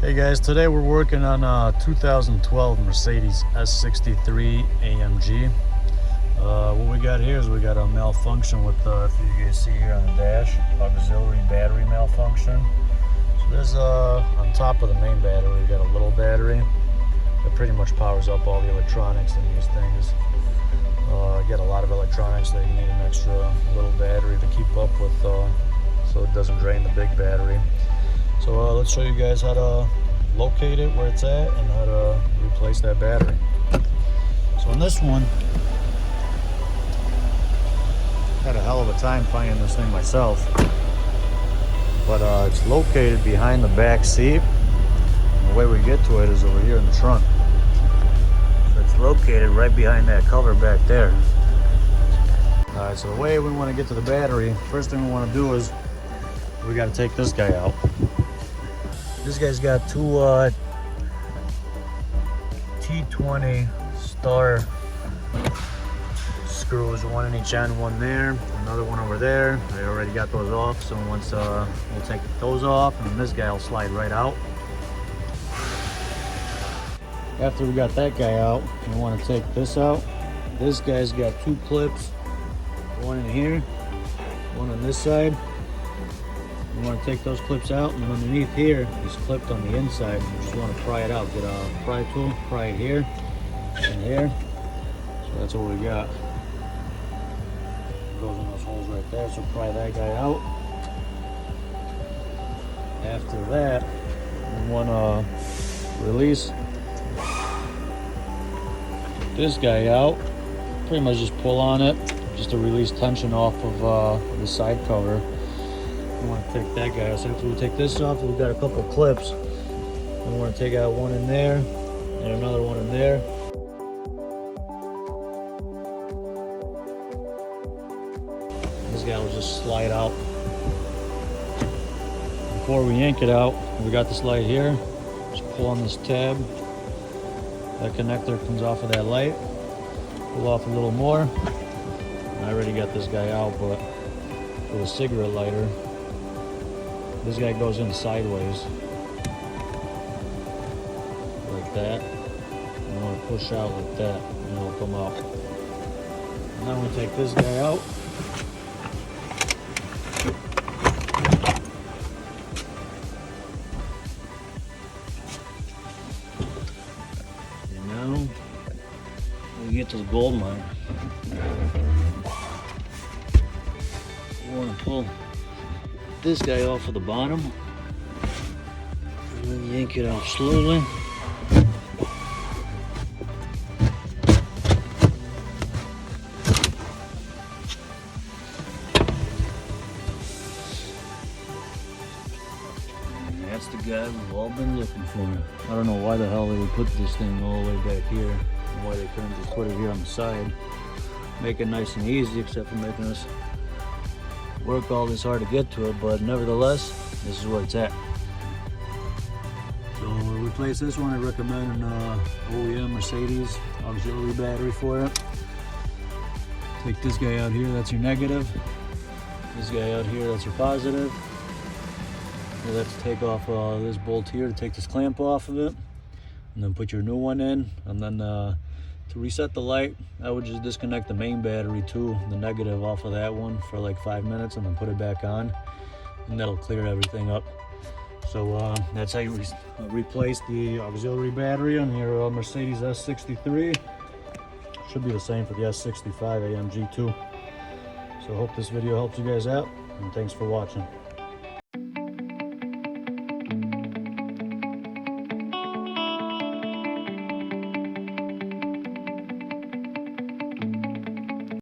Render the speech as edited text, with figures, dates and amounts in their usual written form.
Hey guys, today we're working on a 2012 Mercedes S63 AMG. What we got here is we got a malfunction with, if you guys see here on the dash, auxiliary battery malfunction. So there's on top of the main battery, we got a little battery that pretty much powers up all the electronics in these things. You get a lot of electronics that you need an extra little battery to keep up with, so it doesn't drain the big battery. So let's show you guys how to locate it where it's at and how to replace that battery. So on this one, had a hell of a time finding this thing myself, but it's located behind the back seat. And the way we get to it is over here in the trunk. So it's located right behind that cover back there. Alright, so the way we want to get to the battery, first thing we want to do is we got to take this guy out. This guy's got two T20 star screws, one in each end, one there, another one over there. I already got those off, so once we'll take those off, and then this guy will slide right out. After we got that guy out, we want to take this out. This guy's got two clips, one in here, one on this side. You want to take those clips out, and underneath here is clipped on the inside. You just want to pry it out. Get a pry tool, pry it here and here. So that's what we got. It goes in those holes right there, so pry that guy out. After that, we want to release this guy out. Pretty much just pull on it, just to release tension off of the side cover. We want to take that guy out. So after we take this off, we've got a couple of clips. We want to take out one in there and another one in there. This guy will just slide out. Before we yank it out, we got the slide here. Just pull on this tab. That connector comes off of that light. Pull off a little more. I already got this guy out, but with a cigarette lighter, this guy goes in sideways, like that. You want to push out like that, and it'll come out. And then we take this guy out. And now we get to the gold mine. We want to pull this guy off of the bottom, and then yank it out slowly. And that's the guy we've all been looking for. I don't know why the hell they would put this thing all the way back here, and why they couldn't just put it here on the side. Make it nice and easy, except for making us work all this hard to get to it, but nevertheless, this is where it's at. So to replace this one, I recommend an OEM Mercedes auxiliary battery for it. Take this guy out here, that's your negative. This guy out here, that's your positive. You'll have to take off this bolt here to take this clamp off of it, and then put your new one in, and then to reset the light, I would just disconnect the main battery too, the negative off of that one for like 5 minutes, and then put it back on, and that'll clear everything up. So that's how you replace the auxiliary battery on your Mercedes S63. Should be the same for the S65 AMG too. So I hope this video helps you guys out, and thanks for watching.